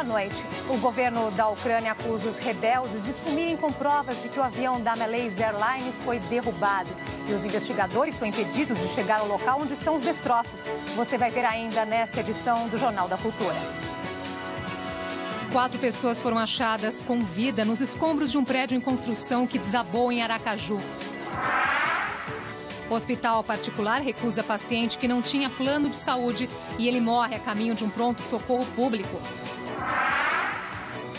Boa noite. O governo da Ucrânia acusa os rebeldes de sumirem com provas de que o avião da Malaysia Airlines foi derrubado. E os investigadores são impedidos de chegar ao local onde estão os destroços. Você vai ver ainda nesta edição do Jornal da Cultura. 4 pessoas foram achadas com vida nos escombros de um prédio em construção que desabou em Aracaju. O hospital particular recusa paciente que não tinha plano de saúde e ele morre a caminho de um pronto-socorro público.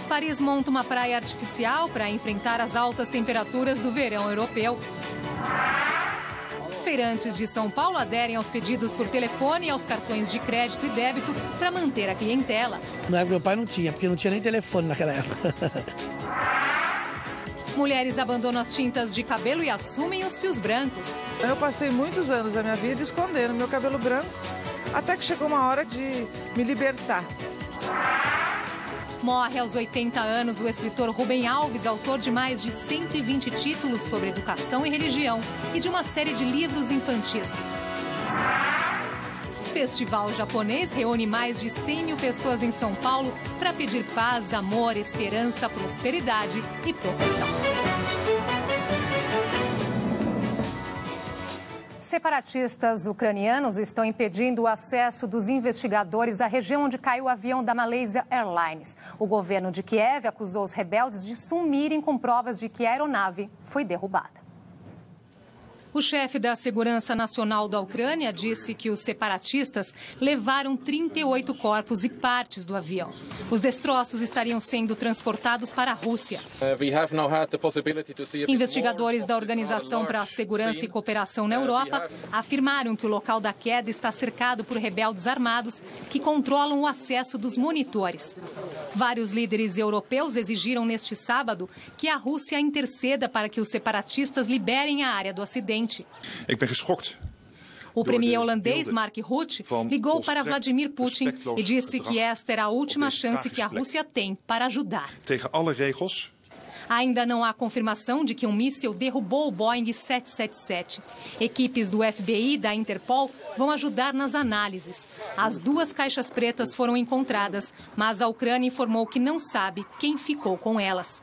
Paris monta uma praia artificial para enfrentar as altas temperaturas do verão europeu. Feirantes de São Paulo aderem aos pedidos por telefone e aos cartões de crédito e débito para manter a clientela. Na época, meu pai não tinha, porque não tinha nem telefone naquela época. Mulheres abandonam as tintas de cabelo e assumem os fios brancos. Eu passei muitos anos da minha vida escondendo meu cabelo branco, até que chegou uma hora de me libertar. Morre aos 80 anos o escritor Rubem Alves, autor de mais de 120 títulos sobre educação e religião e de uma série de livros infantis. O festival japonês reúne mais de 100 mil pessoas em São Paulo para pedir paz, amor, esperança, prosperidade e proteção. Separatistas ucranianos estão impedindo o acesso dos investigadores à região onde caiu o avião da Malaysia Airlines. O governo de Kiev acusou os rebeldes de sumirem com provas de que a aeronave foi derrubada. O chefe da Segurança Nacional da Ucrânia disse que os separatistas levaram 38 corpos e partes do avião. Os destroços estariam sendo transportados para a Rússia. Investigadores da Organização para a Segurança e Cooperação na Europa afirmaram que o local da queda está cercado por rebeldes armados que controlam o acesso dos monitores. Vários líderes europeus exigiram neste sábado que a Rússia interceda para que os separatistas liberem a área do acidente. O premier holandês Mark Rutte ligou para Vladimir Putin e disse que esta era a última chance que a Rússia tem para ajudar. Ainda não há confirmação de que um míssil derrubou o Boeing 777. Equipes do FBI e da Interpol vão ajudar nas análises. As 2 caixas pretas foram encontradas, mas a Ucrânia informou que não sabe quem ficou com elas.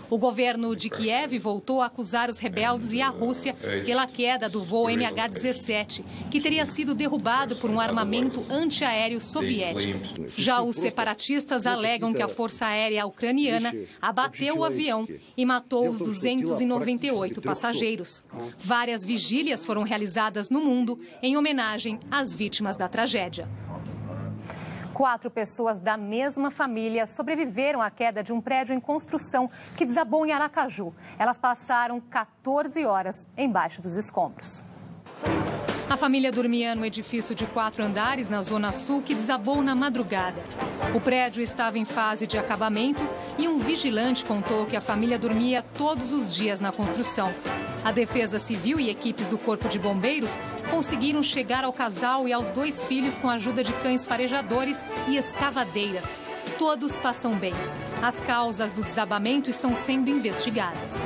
O governo de Kiev voltou a acusar os rebeldes e a Rússia pela queda do voo MH17, que teria sido derrubado por um armamento antiaéreo soviético. Já os separatistas alegam que a Força Aérea Ucraniana abateu o avião e matou os 298 passageiros. Várias vigílias foram realizadas no mundo em homenagem às vítimas da tragédia. 4 pessoas da mesma família sobreviveram à queda de um prédio em construção que desabou em Aracaju. Elas passaram 14 horas embaixo dos escombros. A família dormia no edifício de 4 andares na Zona Sul que desabou na madrugada. O prédio estava em fase de acabamento e um vigilante contou que a família dormia todos os dias na construção. A Defesa Civil e equipes do Corpo de Bombeiros conseguiram chegar ao casal e aos 2 filhos com a ajuda de cães farejadores e escavadeiras. Todos passam bem. As causas do desabamento estão sendo investigadas.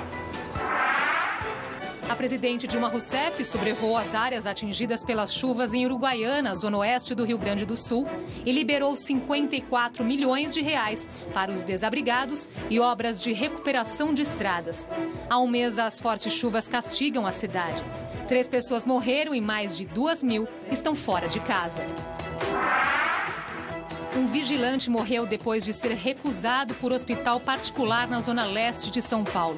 A presidente Dilma Rousseff sobrevoou as áreas atingidas pelas chuvas em Uruguaiana, zona oeste do Rio Grande do Sul, e liberou 54 milhões de reais para os desabrigados e obras de recuperação de estradas. Há um mês, as fortes chuvas castigam a cidade. 3 pessoas morreram e mais de 2.000 estão fora de casa. Um vigilante morreu depois de ser recusado por hospital particular na zona leste de São Paulo.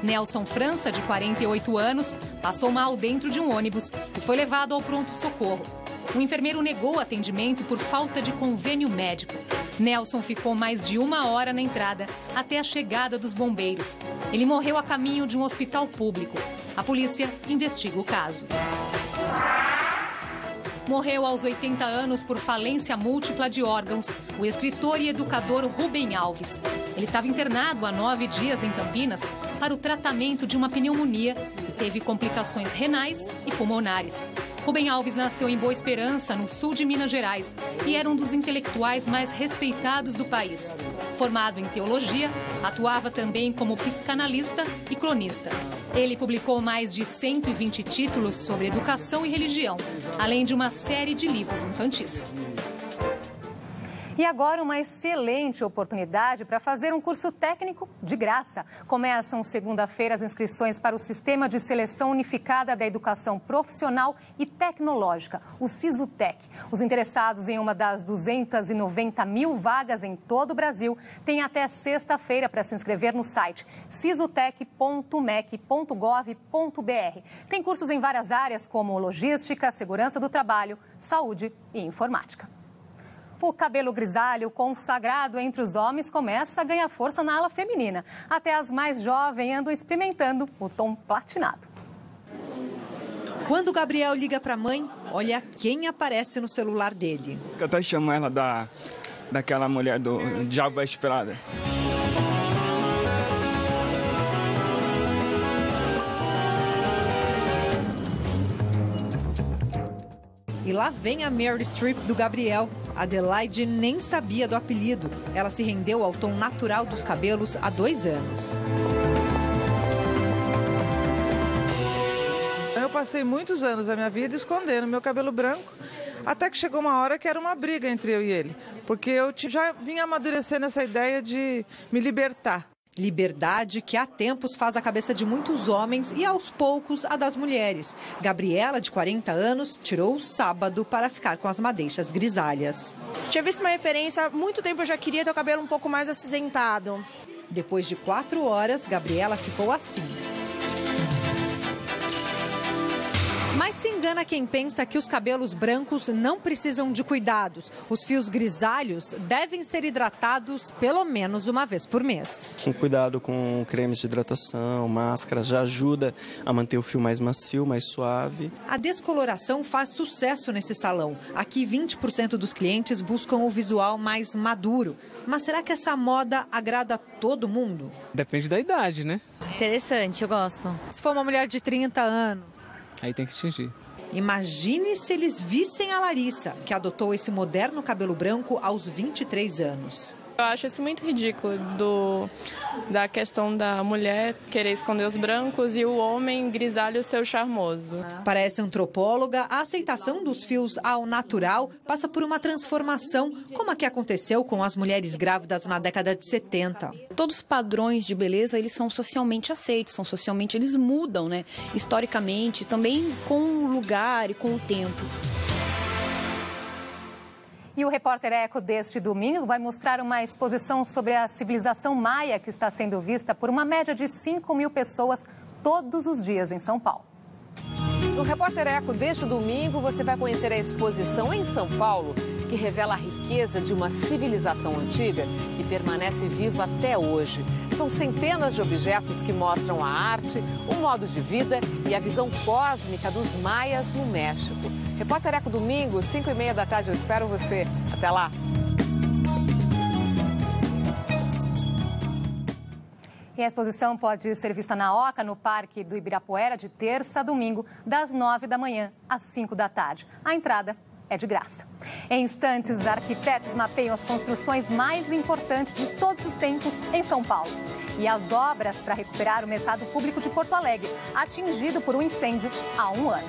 Nelson França, de 48 anos, passou mal dentro de um ônibus e foi levado ao pronto-socorro. O enfermeiro negou o atendimento por falta de convênio médico. Nelson ficou mais de 1 hora na entrada até a chegada dos bombeiros. Ele morreu a caminho de um hospital público. A polícia investiga o caso. Morreu aos 80 anos por falência múltipla de órgãos o escritor e educador Rubem Alves. Ele estava internado há 9 dias em Campinas para o tratamento de uma pneumonia e teve complicações renais e pulmonares. Rubem Alves nasceu em Boa Esperança, no sul de Minas Gerais, e era um dos intelectuais mais respeitados do país. Formado em teologia, atuava também como psicanalista e cronista. Ele publicou mais de 120 títulos sobre educação e religião, além de uma série de livros infantis. E agora uma excelente oportunidade para fazer um curso técnico de graça. Começam segunda-feira as inscrições para o Sistema de Seleção Unificada da Educação Profissional e Tecnológica, o SISUTEC. Os interessados em uma das 290 mil vagas em todo o Brasil têm até sexta-feira para se inscrever no site sisutec.mec.gov.br. Tem cursos em várias áreas como logística, segurança do trabalho, saúde e informática. O cabelo grisalho, consagrado entre os homens, começa a ganhar força na ala feminina. Até as mais jovens andam experimentando o tom platinado. Quando o Gabriel liga para a mãe, olha quem aparece no celular dele. Eu até chamo ela daquela mulher do Diabo Veste Prada. E lá vem a Meryl Streep do Gabriel. Adelaide nem sabia do apelido. Ela se rendeu ao tom natural dos cabelos há 2 anos. Eu passei muitos anos da minha vida escondendo meu cabelo branco, até que chegou uma hora que era uma briga entre eu e ele, porque eu já vinha amadurecendo essa ideia de me libertar. Liberdade que há tempos faz a cabeça de muitos homens e aos poucos a das mulheres. Gabriela, de 40 anos, tirou o sábado para ficar com as madeixas grisalhas. Tinha visto uma referência, há muito tempo eu já queria ter o cabelo um pouco mais acinzentado. Depois de 4 horas, Gabriela ficou assim. Mas se engana quem pensa que os cabelos brancos não precisam de cuidados. Os fios grisalhos devem ser hidratados pelo menos uma vez por mês. Com cuidado com cremes de hidratação, máscaras, já ajuda a manter o fio mais macio, mais suave. A descoloração faz sucesso nesse salão. Aqui 20% dos clientes buscam o visual mais maduro. Mas será que essa moda agrada todo mundo? Depende da idade, né? Interessante, eu gosto. Se for uma mulher de 30 anos... Aí tem que tingir. Imagine se eles vissem a Larissa, que adotou esse moderno cabelo branco aos 23 anos. Eu acho isso muito ridículo, da questão da mulher querer esconder os brancos e o homem grisalho ser charmoso. Para essa antropóloga, a aceitação dos fios ao natural passa por uma transformação, como a que aconteceu com as mulheres grávidas na década de 70. Todos os padrões de beleza, eles são socialmente aceitos, eles mudam, né? Historicamente, também com o lugar e com o tempo. E o Repórter Eco deste domingo vai mostrar uma exposição sobre a civilização maia que está sendo vista por uma média de 5 mil pessoas todos os dias em São Paulo. No Repórter Eco deste domingo, você vai conhecer a exposição em São Paulo, que revela a riqueza de uma civilização antiga que permanece viva até hoje. São centenas de objetos que mostram a arte, o modo de vida e a visão cósmica dos maias no México. Repórter Eco domingo, 5h30 da tarde, eu espero você. Até lá! E a exposição pode ser vista na Oca, no Parque do Ibirapuera, de terça a domingo, das 9 da manhã às 5 da tarde. A entrada é de graça. Em instantes, arquitetos mapeiam as construções mais importantes de todos os tempos em São Paulo. E as obras para recuperar o mercado público de Porto Alegre, atingido por um incêndio há 1 ano.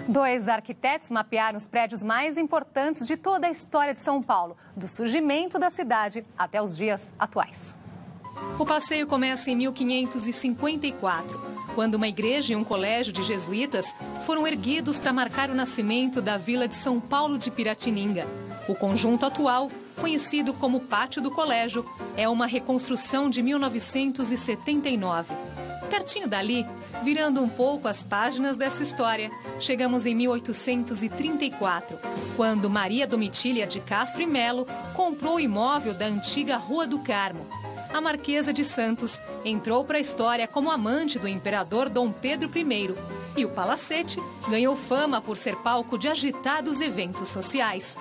Dois arquitetos mapearam os prédios mais importantes de toda a história de São Paulo, do surgimento da cidade até os dias atuais. O passeio começa em 1554, quando uma igreja e um colégio de jesuítas foram erguidos para marcar o nascimento da vila de São Paulo de Piratininga. O conjunto atual, conhecido como Pátio do Colégio, é uma reconstrução de 1979. Pertinho dali, virando um pouco as páginas dessa história, chegamos em 1834, quando Maria Domitília de Castro e Melo comprou o imóvel da antiga Rua do Carmo. A Marquesa de Santos entrou para a história como amante do imperador Dom Pedro I e o palacete ganhou fama por ser palco de agitados eventos sociais.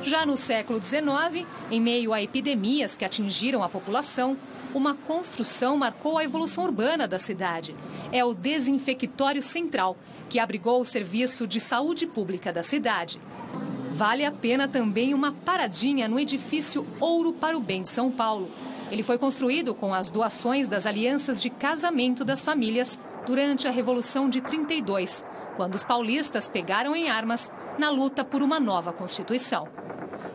Já no século XIX, em meio a epidemias que atingiram a população, uma construção marcou a evolução urbana da cidade. É o Desinfectório Central, que abrigou o serviço de saúde pública da cidade. Vale a pena também uma paradinha no edifício Ouro para o Bem de São Paulo. Ele foi construído com as doações das alianças de casamento das famílias durante a Revolução de 32, quando os paulistas pegaram em armas na luta por uma nova Constituição.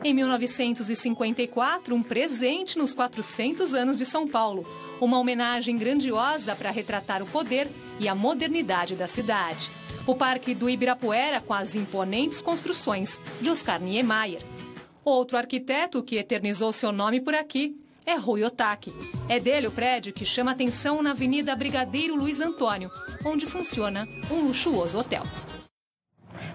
Em 1954, um presente nos 400 anos de São Paulo. Uma homenagem grandiosa para retratar o poder e a modernidade da cidade. O Parque do Ibirapuera, com as imponentes construções de Oscar Niemeyer. Outro arquiteto que eternizou seu nome por aqui é Rui Otaki. É dele o prédio que chama atenção na Avenida Brigadeiro Luiz Antônio, onde funciona um luxuoso hotel.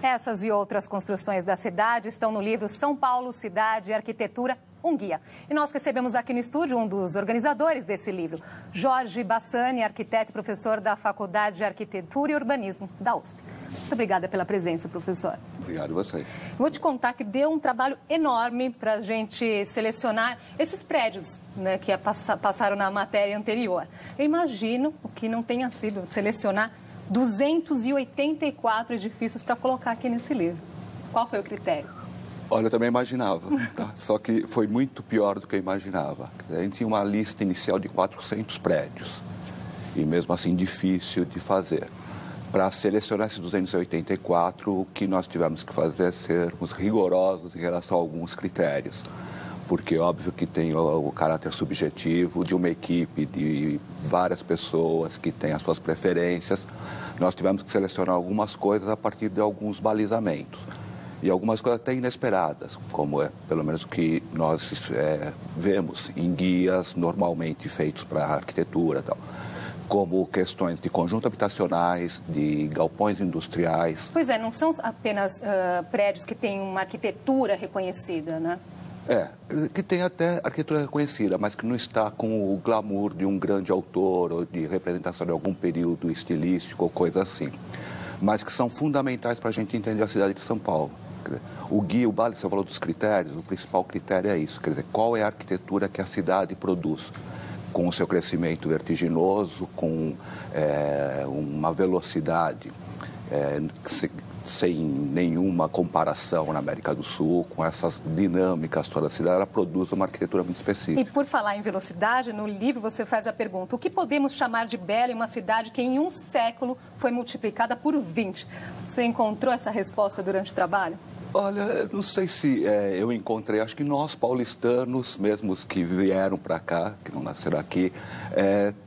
Essas e outras construções da cidade estão no livro São Paulo, Cidade e Arquitetura, um guia. E nós recebemos aqui no estúdio um dos organizadores desse livro, Jorge Bassani, arquiteto e professor da Faculdade de Arquitetura e Urbanismo da USP. Muito obrigada pela presença, professor. Obrigado a vocês. Vou te contar que deu um trabalho enorme para a gente selecionar esses prédios, né, que passaram na matéria anterior. Eu imagino o que não tenha sido selecionar 284 edifícios para colocar aqui nesse livro. Qual foi o critério? Olha, eu também imaginava, tá? Só que foi muito pior do que eu imaginava. A gente tinha uma lista inicial de 400 prédios e mesmo assim difícil de fazer. Para selecionar esses 284, o que nós tivemos que fazer é sermos rigorosos em relação a alguns critérios. Porque óbvio que tem o caráter subjetivo de uma equipe, de várias pessoas que têm as suas preferências. Nós tivemos que selecionar algumas coisas a partir de alguns balizamentos. E algumas coisas até inesperadas, como é pelo menos o que nós vemos em guias normalmente feitos para arquitetura e tal. Como questões de conjuntos habitacionais, de galpões industriais. Pois é, não são apenas prédios que têm uma arquitetura reconhecida, né? Que tem até arquitetura reconhecida, mas que não está com o glamour de um grande autor ou de representação de algum período estilístico ou coisa assim. Mas que são fundamentais para a gente entender a cidade de São Paulo. O guia, o Bale, você falou dos critérios, o principal critério é isso, quer dizer, qual é a arquitetura que a cidade produz, com o seu crescimento vertiginoso, com uma velocidade sem nenhuma comparação na América do Sul, com essas dinâmicas toda a cidade, ela produz uma arquitetura muito específica. E por falar em velocidade, no livro você faz a pergunta, o que podemos chamar de bela em uma cidade que em um século foi multiplicada por 20? Você encontrou essa resposta durante o trabalho? Olha, não sei se eu encontrei, acho que nós paulistanos, mesmo os que vieram para cá, que não nasceram aqui,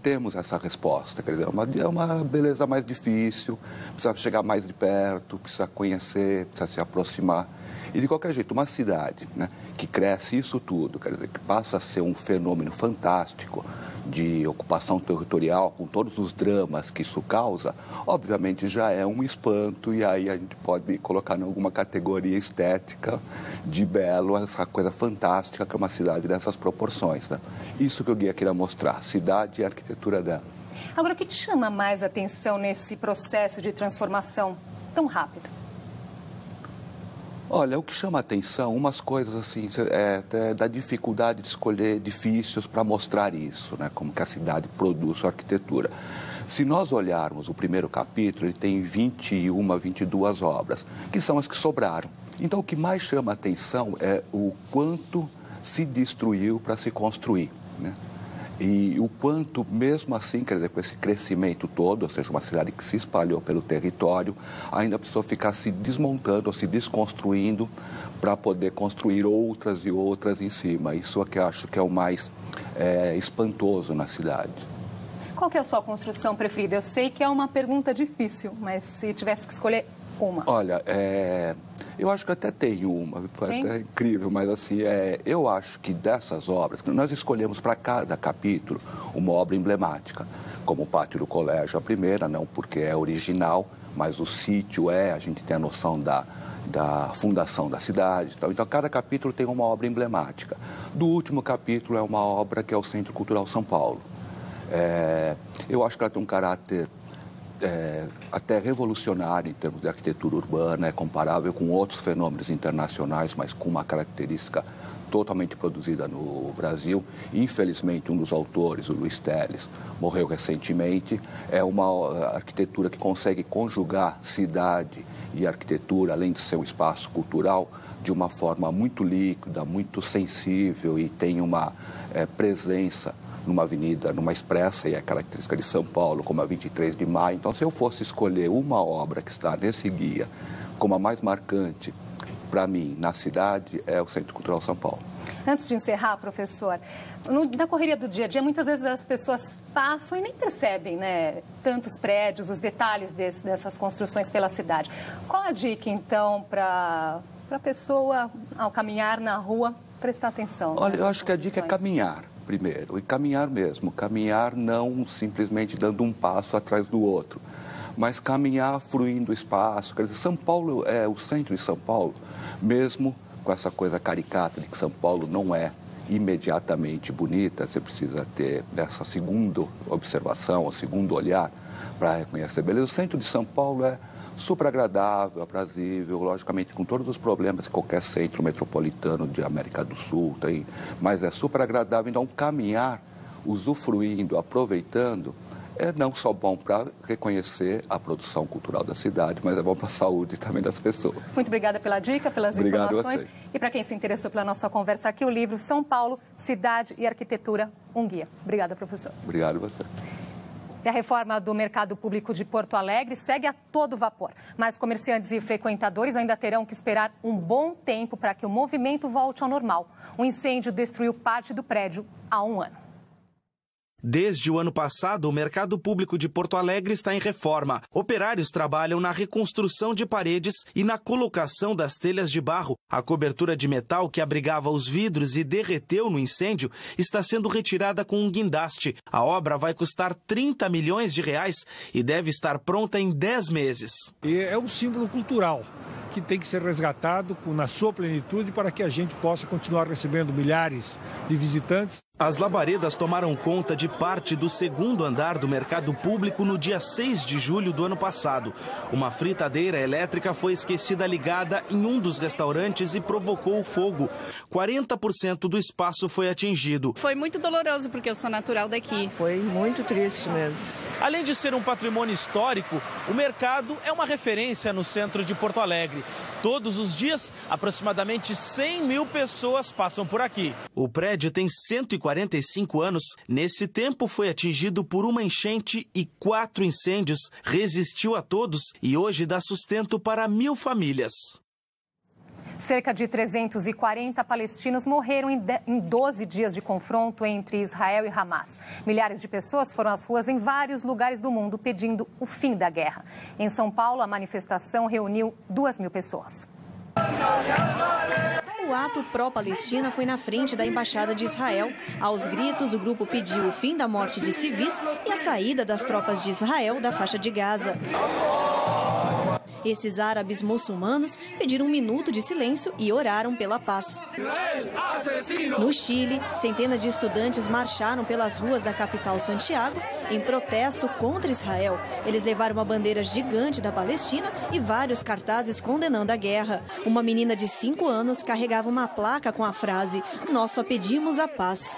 temos essa resposta. Quer dizer, é uma beleza mais difícil, precisa chegar mais de perto, precisa conhecer, precisa se aproximar. E de qualquer jeito, uma cidade, né, que cresce isso tudo, quer dizer, que passa a ser um fenômeno fantástico de ocupação territorial, com todos os dramas que isso causa, obviamente já é um espanto, e aí a gente pode colocar em alguma categoria estética de belo, essa coisa fantástica que é uma cidade dessas proporções, né? Isso que o guia queria mostrar, cidade e a arquitetura dela. Agora, o que te chama mais atenção nesse processo de transformação tão rápido? Olha, o que chama a atenção, umas coisas assim, até da dificuldade de escolher edifícios para mostrar isso, né? Como que a cidade produz sua arquitetura. Se nós olharmos o primeiro capítulo, ele tem 21, 22 obras, que são as que sobraram. Então, o que mais chama a atenção é o quanto se destruiu para se construir, né? E o quanto, mesmo assim, quer dizer, com esse crescimento todo, ou seja, uma cidade que se espalhou pelo território, ainda precisou ficar se desmontando ou se desconstruindo para poder construir outras e outras em cima. Isso é que eu acho que é o mais espantoso na cidade. Qual que é a sua construção preferida? Eu sei que é uma pergunta difícil, mas se tivesse que escolher uma. Olha, eu acho que até tenho uma, até incrível, mas assim, eu acho que dessas obras, nós escolhemos para cada capítulo uma obra emblemática, como o Pátio do Colégio, a primeira, não porque é original, mas o sítio a gente tem a noção da fundação da cidade. Então, cada capítulo tem uma obra emblemática. Do último capítulo é uma obra que é o Centro Cultural São Paulo. Eu acho que ela tem um caráter até revolucionário em termos de arquitetura urbana, é comparável com outros fenômenos internacionais, mas com uma característica totalmente produzida no Brasil. Infelizmente, um dos autores, o Luiz Teles, morreu recentemente. É uma arquitetura que consegue conjugar cidade e arquitetura, além de ser um espaço cultural, de uma forma muito líquida, muito sensível e tem uma presença numa avenida, numa expressa, e é característica de São Paulo, como a 23 de Maio. Então, se eu fosse escolher uma obra que está nesse guia como a mais marcante para mim na cidade, é o Centro Cultural São Paulo. Antes de encerrar, professor, na correria do dia a dia, muitas vezes as pessoas passam e nem percebem, né, tantos prédios, os detalhes dessas construções pela cidade. Qual a dica, então, para a pessoa, ao caminhar na rua, prestar atenção? Olha, eu acho que a dica é caminhar primeiro, e caminhar mesmo. Caminhar não simplesmente dando um passo atrás do outro, mas caminhar fruindo o espaço. Quer dizer, São Paulo, o centro de São Paulo, mesmo com essa coisa caricata de que São Paulo não é imediatamente bonita, você precisa ter essa segunda observação, o segundo olhar para reconhecer a beleza. O centro de São Paulo é super agradável, aprazível, logicamente com todos os problemas que qualquer centro metropolitano de América do Sul tem, mas é super agradável. Então, caminhar, usufruindo, aproveitando, é não só bom para reconhecer a produção cultural da cidade, mas é bom para a saúde também das pessoas. Muito obrigada pela dica, pelas informações. E para quem se interessou pela nossa conversa aqui, o livro São Paulo, Cidade e Arquitetura, um guia. Obrigada, professor. Obrigado a você. E a reforma do mercado público de Porto Alegre segue a todo vapor. Mas comerciantes e frequentadores ainda terão que esperar um bom tempo para que o movimento volte ao normal. O incêndio destruiu parte do prédio há um ano. Desde o ano passado, o mercado público de Porto Alegre está em reforma. Operários trabalham na reconstrução de paredes e na colocação das telhas de barro. A cobertura de metal que abrigava os vidros e derreteu no incêndio está sendo retirada com um guindaste. A obra vai custar 30 milhões de reais e deve estar pronta em 10 meses. E é um símbolo cultural que tem que ser resgatado na sua plenitude para que a gente possa continuar recebendo milhares de visitantes. As labaredas tomaram conta de parte do segundo andar do mercado público no dia 6 de julho do ano passado. Uma fritadeira elétrica foi esquecida ligada em um dos restaurantes e provocou fogo. 40% do espaço foi atingido. Foi muito doloroso porque eu sou natural daqui. Foi muito triste mesmo. Além de ser um patrimônio histórico, o mercado é uma referência no centro de Porto Alegre. Todos os dias, aproximadamente 100 mil pessoas passam por aqui. O prédio tem 145 anos. Nesse tempo, foi atingido por uma enchente e 4 incêndios. Resistiu a todos e hoje dá sustento para 1.000 famílias. Cerca de 340 palestinos morreram em 12 dias de confronto entre Israel e Hamas. Milhares de pessoas foram às ruas em vários lugares do mundo pedindo o fim da guerra. Em São Paulo, a manifestação reuniu 2.000 pessoas. O ato pró-Palestina foi na frente da Embaixada de Israel. Aos gritos, o grupo pediu o fim da morte de civis e a saída das tropas de Israel da faixa de Gaza. Esses árabes muçulmanos pediram um minuto de silêncio e oraram pela paz. No Chile, centenas de estudantes marcharam pelas ruas da capital Santiago em protesto contra Israel. Eles levaram uma bandeira gigante da Palestina e vários cartazes condenando a guerra. Uma menina de 5 anos carregava uma placa com a frase: "Nós só pedimos a paz".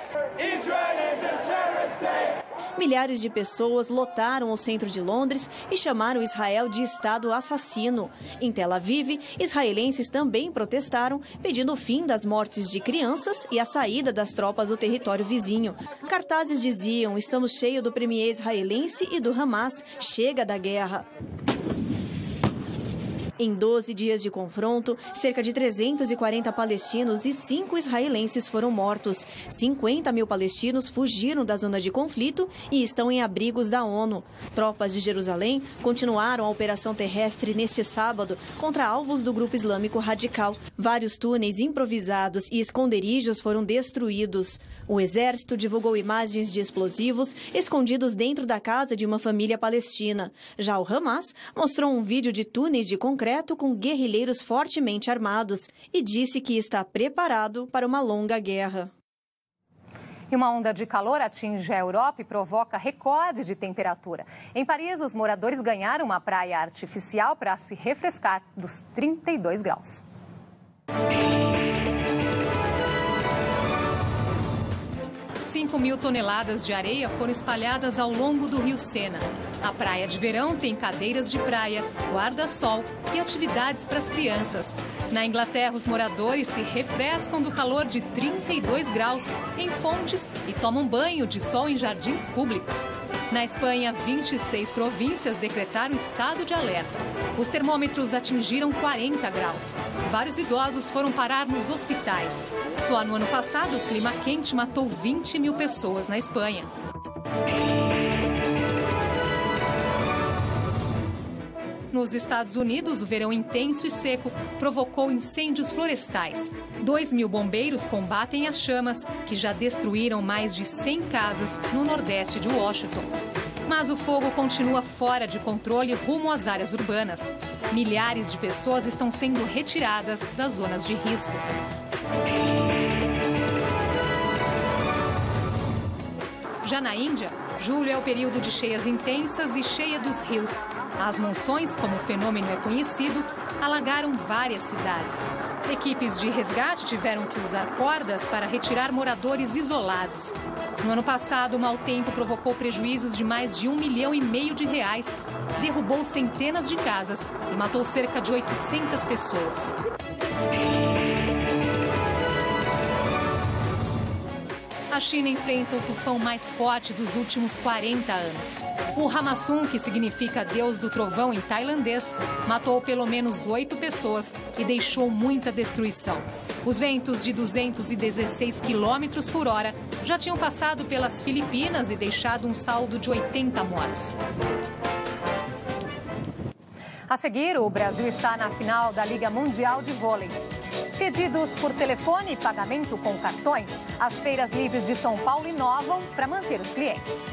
milhares de pessoas lotaram o centro de Londres e chamaram Israel de Estado assassino. Em Tel Aviv, israelenses também protestaram, pedindo o fim das mortes de crianças e a saída das tropas do território vizinho. Cartazes diziam: estamos cheios do premier israelense e do Hamas, chega da guerra. Em 12 dias de confronto, cerca de 340 palestinos e 5 israelenses foram mortos. 50 mil palestinos fugiram da zona de conflito e estão em abrigos da ONU. Tropas de Jerusalém continuaram a operação terrestre neste sábado contra alvos do grupo islâmico radical. Vários túneis improvisados e esconderijos foram destruídos. O exército divulgou imagens de explosivos escondidos dentro da casa de uma família palestina. Já o Hamas mostrou um vídeo de túneis de concreto com guerrilheiros fortemente armados e disse que está preparado para uma longa guerra. E uma onda de calor atinge a Europa e provoca recorde de temperatura. Em Paris, os moradores ganharam uma praia artificial para se refrescar dos 32 graus. 5.000 toneladas de areia foram espalhadas ao longo do rio Sena. A praia de verão tem cadeiras de praia, guarda-sol e atividades para as crianças. Na Inglaterra, os moradores se refrescam do calor de 32 graus em fontes e tomam banho de sol em jardins públicos. Na Espanha, 26 províncias decretaram estado de alerta. Os termômetros atingiram 40 graus. Vários idosos foram parar nos hospitais. Só no ano passado, o clima quente matou 20 mil pessoas na Espanha. Nos Estados Unidos, o verão intenso e seco provocou incêndios florestais. 2.000 bombeiros combatem as chamas, que já destruíram mais de 100 casas no nordeste de Washington. Mas o fogo continua fora de controle rumo às áreas urbanas. Milhares de pessoas estão sendo retiradas das zonas de risco. Já na Índia, julho é o período de cheias intensas e cheia dos rios. As monções, como o fenômeno é conhecido, alagaram várias cidades. Equipes de resgate tiveram que usar cordas para retirar moradores isolados. No ano passado, o mau tempo provocou prejuízos de mais de R$1,5 milhão, derrubou centenas de casas e matou cerca de 800 pessoas. A China enfrenta o tufão mais forte dos últimos 40 anos. O Hamasun, que significa Deus do Trovão em tailandês, matou pelo menos 8 pessoas e deixou muita destruição. Os ventos de 216 km por hora já tinham passado pelas Filipinas e deixado um saldo de 80 mortos. A seguir, o Brasil está na final da Liga Mundial de Vôlei. Pedidos por telefone e pagamento com cartões, as feiras livres de São Paulo inovam para manter os clientes.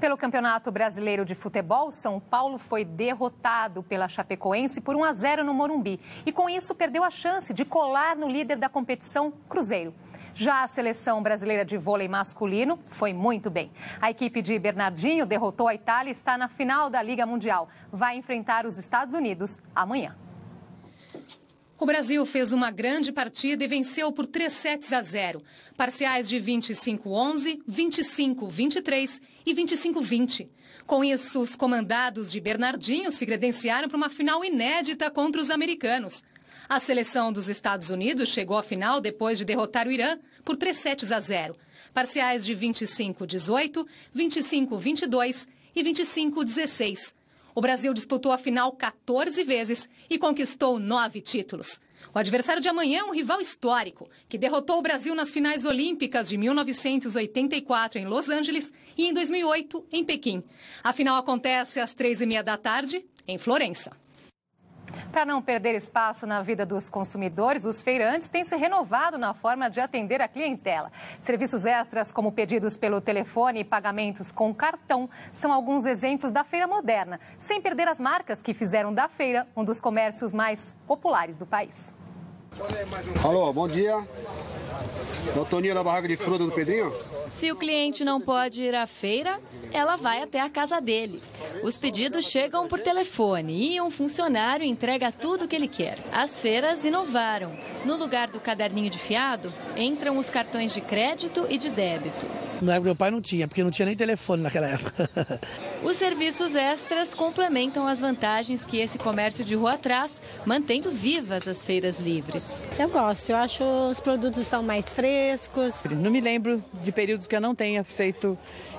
Pelo Campeonato Brasileiro de Futebol, São Paulo foi derrotado pela Chapecoense por 1-0 no Morumbi. E com isso perdeu a chance de colar no líder da competição, Cruzeiro. Já a seleção brasileira de vôlei masculino foi muito bem. A equipe de Bernardinho derrotou a Itália e está na final da Liga Mundial. Vai enfrentar os Estados Unidos amanhã. O Brasil fez uma grande partida e venceu por 3-0. Parciais de 25-11, 25-23 e 25-20. Com isso, os comandados de Bernardinho se credenciaram para uma final inédita contra os americanos. A seleção dos Estados Unidos chegou à final depois de derrotar o Irã por 3-0. Parciais de 25-18, 25-22 e 25-16. O Brasil disputou a final 14 vezes e conquistou 9 títulos. O adversário de amanhã é um rival histórico, que derrotou o Brasil nas finais olímpicas de 1984 em Los Angeles e em 2008 em Pequim. A final acontece às 3h30 da tarde, em Florença. Para não perder espaço na vida dos consumidores, os feirantes têm se renovado na forma de atender a clientela. Serviços extras, como pedidos pelo telefone e pagamentos com cartão, são alguns exemplos da feira moderna, sem perder as marcas que fizeram da feira um dos comércios mais populares do país. Alô, bom dia. É o Toninho da barraca de fruta do Pedrinho? Se o cliente não pode ir à feira, ela vai até a casa dele. Os pedidos chegam por telefone e um funcionário entrega tudo o que ele quer. As feiras inovaram. No lugar do caderninho de fiado, entram os cartões de crédito e de débito. Na época do meu pai não tinha, porque não tinha nem telefone naquela época. Os serviços extras complementam as vantagens que esse comércio de rua traz, mantendo vivas as feiras livres. Eu gosto, eu acho os produtos são mais frescos. Não me lembro de períodos que eu não tenha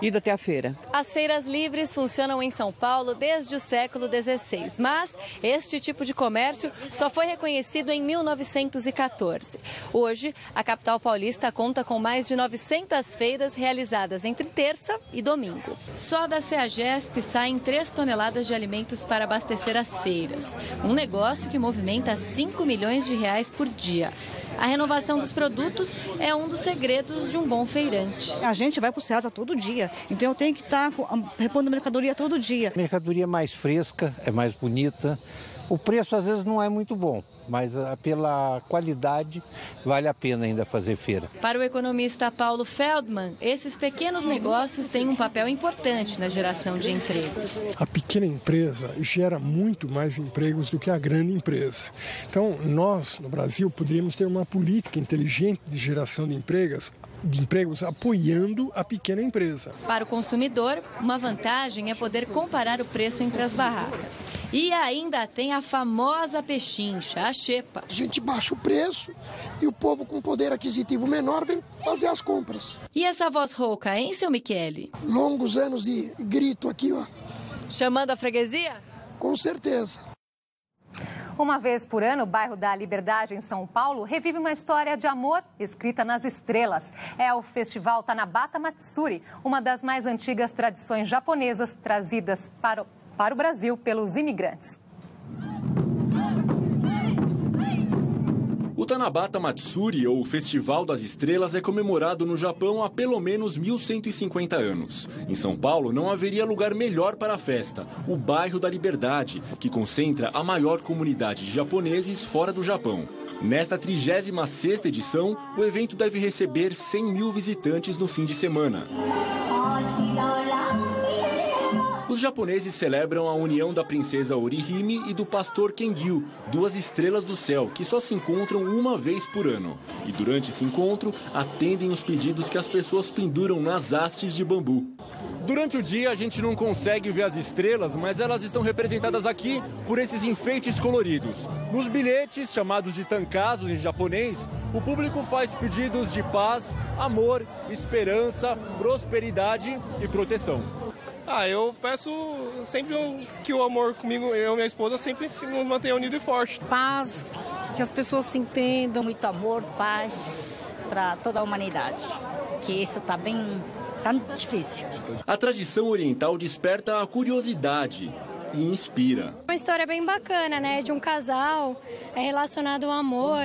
ido até a feira. As feiras livres funcionam em São Paulo desde o século XVI, mas este tipo de comércio só foi reconhecido em 1914. Hoje, a capital paulista conta com mais de 900 feiras realizadas entre terça e domingo. Só da CEAGESP saem 3 toneladas de alimentos para abastecer as feiras, um negócio que movimenta 5 milhões de reais por dia. A renovação dos produtos é um dos segredos de um bom feirante. A gente vai para o Ceasa todo dia, então eu tenho que estar repondo mercadoria todo dia. A mercadoria é mais fresca, é mais bonita. O preço às vezes não é muito bom, mas pela qualidade vale a pena ainda fazer feira. Para o economista Paulo Feldman, esses pequenos negócios têm um papel importante na geração de empregos. A pequena empresa gera muito mais empregos do que a grande empresa. Então, nós, no Brasil, poderíamos ter uma política inteligente de geração de empregos apoiando a pequena empresa. Para o consumidor, uma vantagem é poder comparar o preço entre as barracas. E ainda tem a famosa pechincha, a xepa. A gente baixa o preço e o povo com poder aquisitivo menor vem fazer as compras. E essa voz rouca, hein, seu Michele? Longos anos de grito aqui, ó. Chamando a freguesia? Com certeza. Uma vez por ano, o bairro da Liberdade, em São Paulo, revive uma história de amor escrita nas estrelas. É o Festival Tanabata Matsuri, uma das mais antigas tradições japonesas trazidas para o Brasil pelos imigrantes. O Tanabata Matsuri, ou Festival das Estrelas, é comemorado no Japão há pelo menos 1150 anos. Em São Paulo, não haveria lugar melhor para a festa, o bairro da Liberdade, que concentra a maior comunidade de japoneses fora do Japão. Nesta 36ª edição, o evento deve receber 100 mil visitantes no fim de semana. Os japoneses celebram a união da princesa Orihime e do pastor Kengyu, 2 estrelas do céu, que só se encontram uma vez por ano. E durante esse encontro, atendem os pedidos que as pessoas penduram nas hastes de bambu. Durante o dia a gente não consegue ver as estrelas, mas elas estão representadas aqui por esses enfeites coloridos. Nos bilhetes, chamados de tankazo em japonês, o público faz pedidos de paz, amor, esperança, prosperidade e proteção. Eu peço sempre que o amor comigo, eu e minha esposa, sempre se mantenha unido e forte. Paz, que as pessoas se entendam. Muito amor, paz para toda a humanidade, que isso está bem difícil. A tradição oriental desperta a curiosidade. e inspira. Uma história bem bacana, né? De um casal, é relacionado ao amor.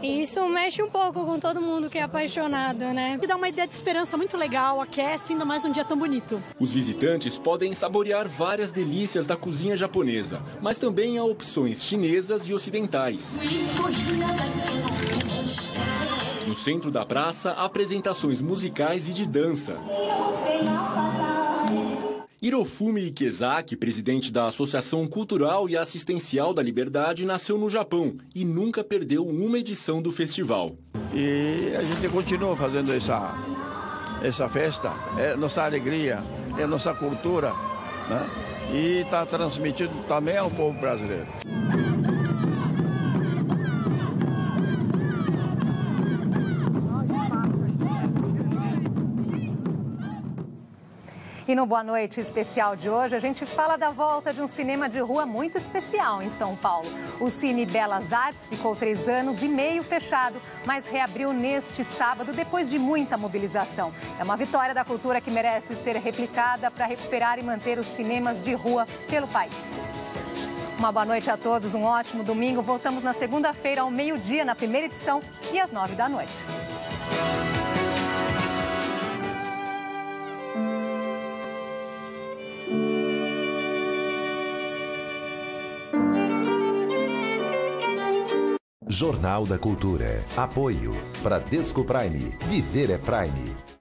E isso mexe um pouco com todo mundo que é apaixonado, né? E dá uma ideia de esperança muito legal, aquece, ainda mais um dia tão bonito. Os visitantes podem saborear várias delícias da cozinha japonesa, mas também há opções chinesas e ocidentais. No centro da praça, apresentações musicais e de dança. Hirofumi Ikezaki, presidente da Associação Cultural e Assistencial da Liberdade, nasceu no Japão e nunca perdeu uma edição do festival. E a gente continua fazendo essa festa, é nossa alegria, é nossa cultura, né? E está transmitido também ao povo brasileiro. E no Boa Noite especial de hoje, a gente fala da volta de um cinema de rua muito especial em São Paulo. O Cine Belas Artes ficou 3 anos e meio fechado, mas reabriu neste sábado depois de muita mobilização. É uma vitória da cultura que merece ser replicada para recuperar e manter os cinemas de rua pelo país. Uma boa noite a todos, um ótimo domingo. Voltamos na segunda-feira ao meio-dia na primeira edição e às 9 da noite. Jornal da Cultura. Apoio. Bradesco Prime. Viver é Prime.